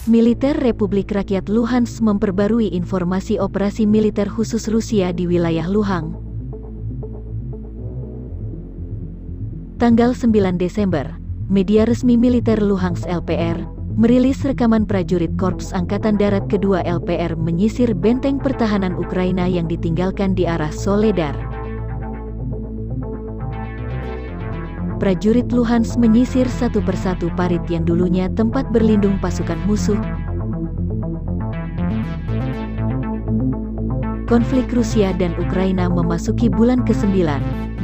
Militer Republik Rakyat Luhansk memperbarui informasi operasi militer khusus Rusia di wilayah Luhansk. Tanggal 9 Desember, media resmi militer Luhansk LPR merilis rekaman prajurit Korps Angkatan Darat Kedua LPR menyisir benteng pertahanan Ukraina yang ditinggalkan di arah Soledar. Prajurit Luhansk menyisir satu persatu parit yang dulunya tempat berlindung pasukan musuh. Konflik Rusia dan Ukraina memasuki bulan ke-9,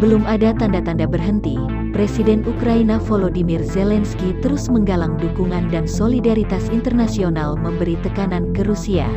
belum ada tanda-tanda berhenti. Presiden Ukraina Volodymyr Zelensky terus menggalang dukungan dan solidaritas internasional memberi tekanan ke Rusia.